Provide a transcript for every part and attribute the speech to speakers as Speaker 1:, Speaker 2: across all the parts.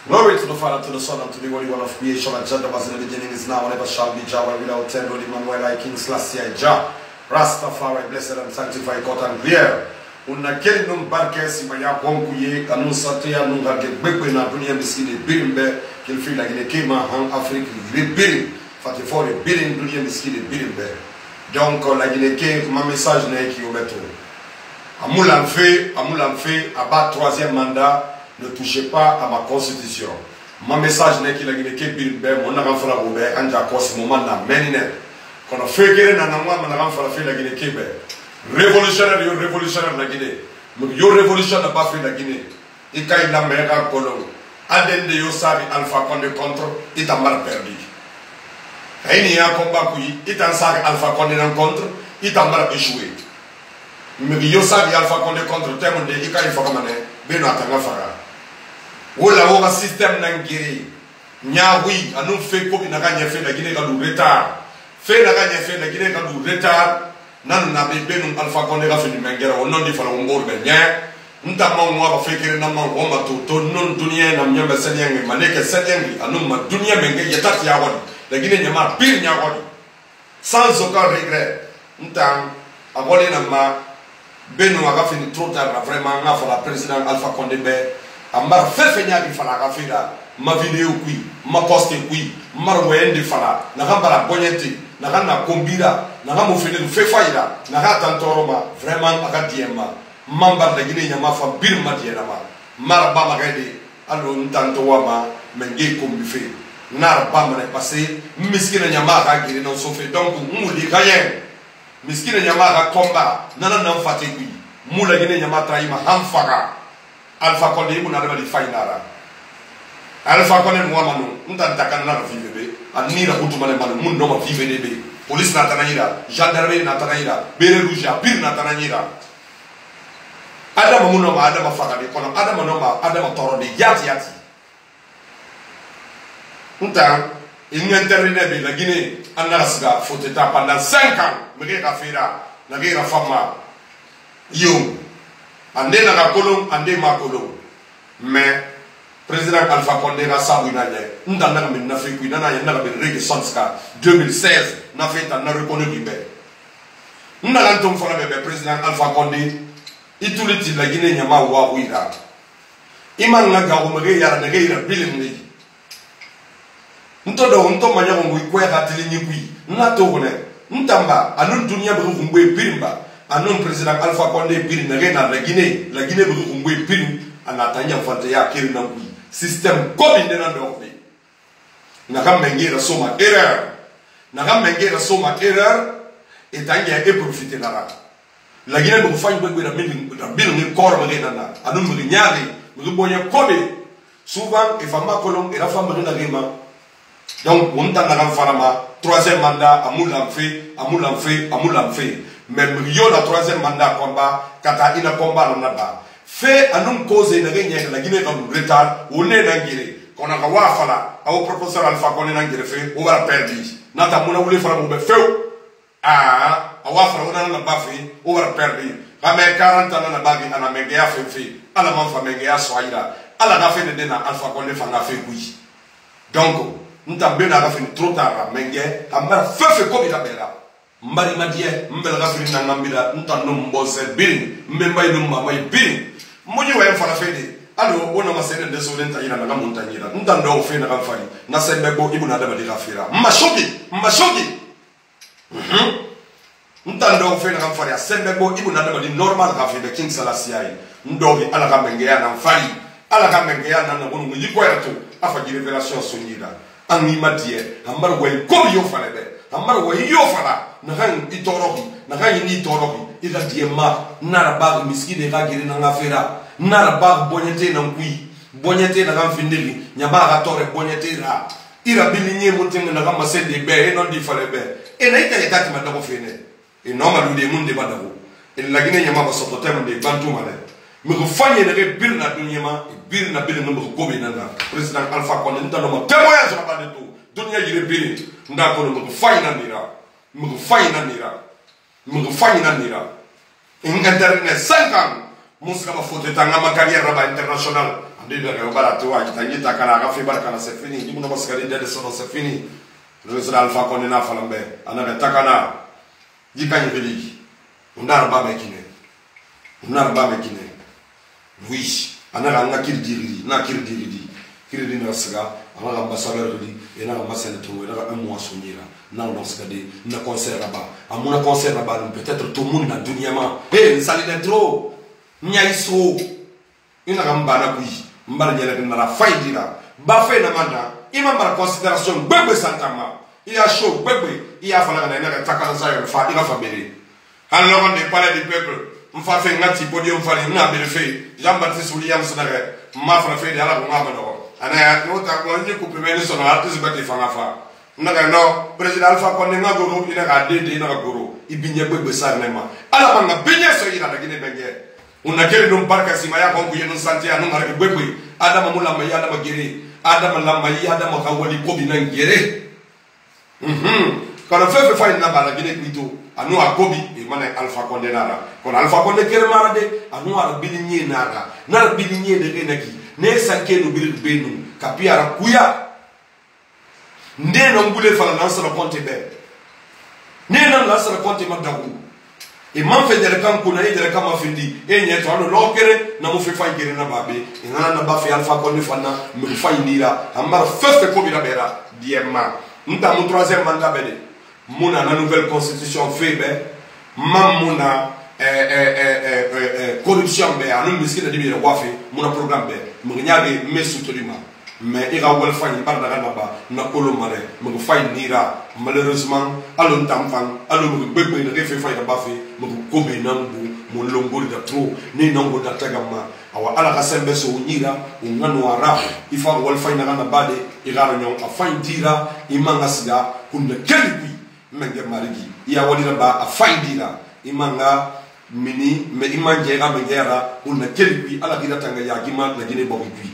Speaker 1: Glory to the Father, to the Son, and to the Holy One of creation, and Jah was in the beginning, is now, and ever shall be, Jah, without end, Lord Emmanuel, like King Selassie, Jah, Rastafari, blessed and sanctified God and clear. Una keli num barke si maya konkuye kanun sate ya nunga ke bekwe na dunia miskini birimbe kil fi la gine kema han Afrique birim fati fore birim dunia miskini birimbe. Donc la gine ke ma message na ki ometo. Amoulan fait abat troisième mandat, ne touchez pas à ma constitution. Ma message na ki la gine ke birimbe mon na fala robe anja kos moment na menine. Kono fekere na namwa na fala fe la gine kebe. Révolutionnaire, yo révolutionnaire la Guinée. Yo révolution n'a pas fait la Guinée. Il y a la meilleure colonne. Adende yo sabi Alpha Condé contre, il t'a mal perdu. Il y a un combat qui, il t'a sabi Alpha Condé contre, il t'a mal échoué. Mais yo sabi Alpha Condé contre, témoin de il y a une fois comme ben atanga fara. Ou la ou système n'angiri. Nya oui, à nous fait comme il n'a gagné fait la Guinée quand nous retard. Fait la gagné fait la Guinée quand nous retard. Nan na bebe num Alpha Condé ga fini mengera o non di fala ngor be nya nta ma ngwa ba fekere na ma ngoma to non dunia na myamba senyengi maneke senyengi anum ma dunia menge yetati ya wadi la Guinée nyama pire nya wadi sans aucun regret nta abole na ma benu ga fini trop tard vraiment nga fala président Alpha Condé be ambar fefe nya di fala ga fida ma vidéo kui ma poste kui mar wende fala na gambara bonyeti na kana kombira na kamo fele fe faira na ka tantoroma vraiment aka diema mamba da Guinée nyama fa birma diena ma marba magade allo ntanto wama menge kombi fe narba mane passé miskina nyama ka giri non so fe donc muli kayen miskina nyama ka komba nana nan fate kui mula Guinée nyama traima hamfaka Alpha Condé ibuna da di fainara Alpha Condé mwama no ntanta kana na vive be anira kutumale manu mundo ma vive be police natanayira, gendarmerie natanayira, bere rouge, pire natanayira. Adama munoma, adama fakade, kono adama noma, adama torode, yati. Unta, il n'y intervenait la Guinée, anasga, faut être pendant 5 ans, mais ka fera, la guerre fama, yo, ande na kolon, ande ma kolon, mais président Alpha Condé a sabu na ye ndanda min na fe ku na ye na be rege sonska 2016 na fe ta na reconnu libe ndala ntom fona be président Alpha Condé ituliti la Guinée nyama wa wira iman na ga ko mege yara na ge ira bilin ni ntodo nto manya ko ngui kwera tili ni kui na to ne ntamba anun dunia be ko ngwe birimba anun président Alpha Condé birin na ge na la Guinée be ko ngwe birin anatanya fante ya kiri na kui système combiné dans le pays. N'a pas mengé soma erreur. N'a pas mengé soma erreur. Et tant qu'il y a profité là. La Guinée nous fait une bonne bilan corps mais nana. Anu nous nyari, nous bonya kobe. Souvent et femme kolom et la femme rina rima. Donc on t'a na farama troisième mandat amulam fait. Même Rio la troisième mandat combat kata ina combat na ba. Fait à nous causer la Guinée dans le retard, on est dans Guinée. Qu'on a wafala, au professeur Alpha Condé dans Guinée, on va perdre. Nata mouna voulait faire mon feu. Ah, à wafala, on a la bafé, on va perdre. Ramé 40 ans à la bague, à la mengea fait, à la manfa mengea soaïda, à la gafé de Dena Alpha Condé fanga fait oui. Donc, nous t'avons bien fait trop tard, mengea, à ma feu comme il a bella. Mbari madie, mbel gafri na ngambila, ntano mbose bin, mbembai numma mai bin. Mwenye wa mfana fede alo ona masene ndeso lenta ina na montanyira ntando fe na kamfani na sembebo ibuna daba de gafira mashoki ntando fe na kamfani sembebo ibuna daba di normal gafira King Selassie ndogi ala kamengea na mfali ala kamengea na ngonu ngiko yato afa di révélation sonira anima die ambar way ko yo falebe ambar way yo fala na kan itorobi na kan ni itorobi ida diema nara bag miskide ga giri na ngafera nara bag bonyete na ngui bonyete na kamfindeli nyaba ga tore bonyete ra ira bilinye mutenga na kama sende be non di falebe e na ita yatati madako fene e normal lu de munde badako e la Guinée nyama ba soto tem de bantu male me ko fanye na be bir na dunya ma bir na bil no ko be na président Alpha Condé ntano ma témoignage na ba de tout dunya yire bir ndako no ko fanye na nira. In internet 5 ans, Moussa ma faute dans ma carrière internationale. de barato a kitangi takana ga fe baraka c'est fini ni mo skali de sono c'est fini le sera alpha konena falambe ana takana jikanye beli ndar ba mekine oui ana nga kirdiri na kirdiri na saga ana ambassadeur di ena ambassadeur to ena un mois sonira na on skade na concert là-bas amuna concert là-bas peut-être tout le monde na dunia ma sali d'intro nya iso ina gamba na kui mbala nyela na la faidira ba fe na manda ima mara considération bebe santama il a chaud bebe il a fallu na takana sa yo fa ina fa bere alors on est parlé du peuple on fa fait ngati podium fa na bere fe Jean-Baptiste William Sonare ma fa fe de ala ko ngaba no ana no ta ko ni ko premier sono artiste bati fa ngafa naga no président Alpha Condé ngagoro ina ga dede ina ga goro ibinye bebe sa nema ala banga binye so ina da gine benge unakele dum barka sima ya ko yenu santi anu ngare bebe adama mulama ya adama gere adama lama ya adama kawali ko binan gere kana fefe fa ina bala gine kwito anu akobi e mana Alpha Condé nara kon Alpha Condé kere mara de anu ara bilinye nara nar bilinye de genaki ne sanke no bil benu kapiara kuya ndeno ngule fala lansara konte be nena lansara konte madagu e man fe dere kan kuna e dere kan ma findi e nye to anu lokere na mo fe fa gere na babe e ngana na ba fe Alpha Condé fana me fa indira amara fefe ko bi na bera diema nta mon troisième mandat bede muna na nouvelle constitution fait be mamuna corruption be anu miskina dibi wafe muna programme be mo nyaage me soutenir mais il a wel fany barda ba na kolo mare mo fay nira malheureusement alon tamfan alon bebe ne refe fay da bafe mo ko be nambu mo longol da trop ni nango da tagama awa ala ka sembe so nira ngano ara ifa wel fay na na bade igara nyon a fay dira imanga siga kunde kelbi menge marigi ya walira ba a fay dira imanga mini me imanje ga mengera kunde kelbi ala dira tanga ya gima la gine bobi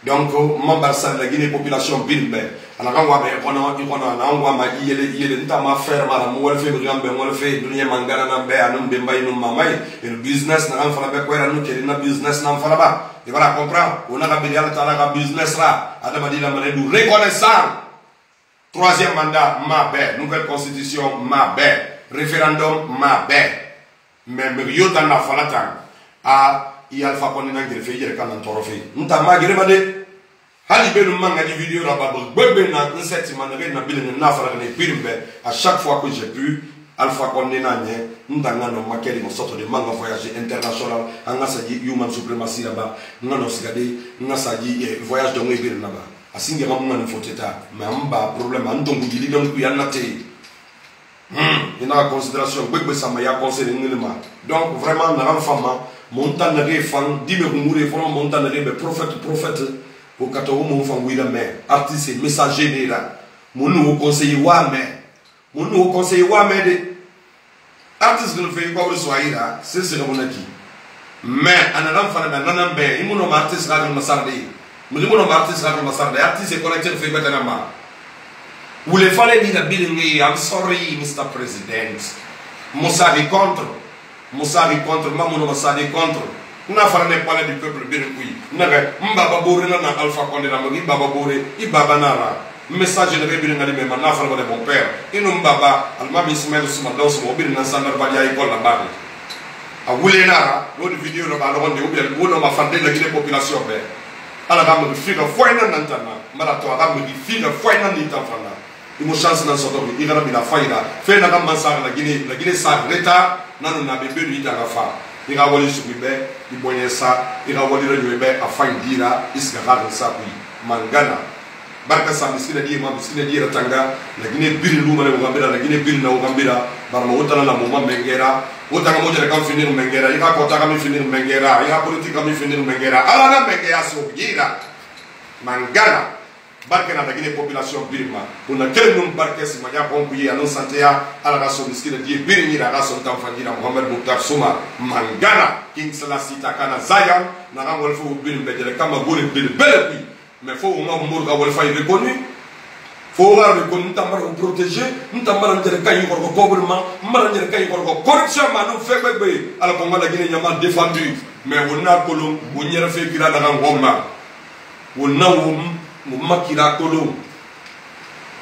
Speaker 1: donc membre de la Guinée population bilbe ala kan wa be kono na ngwa ma yele nta ma faire mara mo wal fe be gambe mo wal fe dunya mangana na be anum be mbay num mamay el business na fala be ko era no keri na business na fala ba e voilà comprendre on a be yalla tala ka business ra adama dina mane du reconnaissant troisième mandat ma be nouvelle constitution ma be référendum ma be mais me yota na fala tan a i Alpha Condé na ngere fe yere kan ntoro fe nta ma gere bade hali be no manga di vidéo là-bas bebe na nseti manere na bile na fara ne pirimbe à chaque fois que j'ai pu Alpha Condé na nye nta ngano makeli mo sorte de manga voyage international anga sa di human supremacy là-bas ngano sigade ngasa di voyage de ngebe là-bas asinge ngam ngano foteta mais amba problème andongu di donc ku yanate ina considération bebe sama ya conseil ngilima donc vraiment na ram fama montagne de fan dime ngure fona montagne de prophète au katawo mon fan wila mais artiste messager de là mon nou conseiller wa mais de artiste de fait quoi so aira c'est mon aki mais analam fana na nanambe imuno artiste la masarde muno artiste la masarde artiste connecté fait betana ma vous le fallait dire bilingue I'm sorry Mr. President Moussari contre mamuno masadi contre na fara ne pala du peuple bien kui naga mbaba bore na Alpha Condé na magi baba bore i baba nara message de rebiri ngali me na fara de mon père ino mbaba almami Ismaël Suma dos mo bin na sandar badia école na babe a wule nara lo de vidéo no ba lo de ubel wono ma fande la Guinée population be ala ga mo figa foina nantana mara to ga mo figa foina ni tafana imo chance na soto bi igara bi la faida fe na ga mansa la Guinée sa l'état nanu na bebe lui daga fa ira wali subibe ibonye sa ira wali rejube a fa indira iska gaga sa ku mangana barka sa miskina di ma miskina di ratanga la Guinée biri lu mane ngambira la Guinée biri na ngambira barma wotana la mo mengera wotanga mo jere kan finir mengera ira ko ta kam finir mengera ira politique kam finir mengera ala na mengera so gira mangana barke na Guinée population birma on a quel nom barke si manya pompier anon santé ya ala ka so miskina die birni ra so tamfangira Mohamed Moutar Souma mangana king Selassie takana zayan na ngol fo birni be jere kama gore bele bele bi mais fo ngam mur ga wol fay reconnu
Speaker 2: faut regarder qu'on nous t'a protéger, nous t'a mal de cailler pour le gouvernement, mal de cailler pour le corruption, nous fait bébé. Alors qu'on va la Guinée a défendu, mais on a colon, on y a fait qu'il a dans un goma, on a makira colon,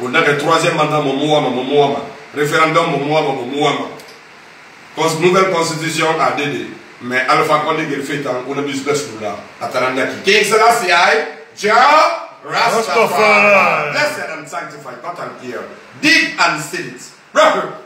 Speaker 2: on a le troisième mandat Momoama, référendum Momoama, nouvelle constitution a dédé, mais Alpha Condé qui fait on a business pour là, à Tarandaki. King Selassie, Jah. Rastafari, blessed and sanctified, not an ear. Dig and seal it.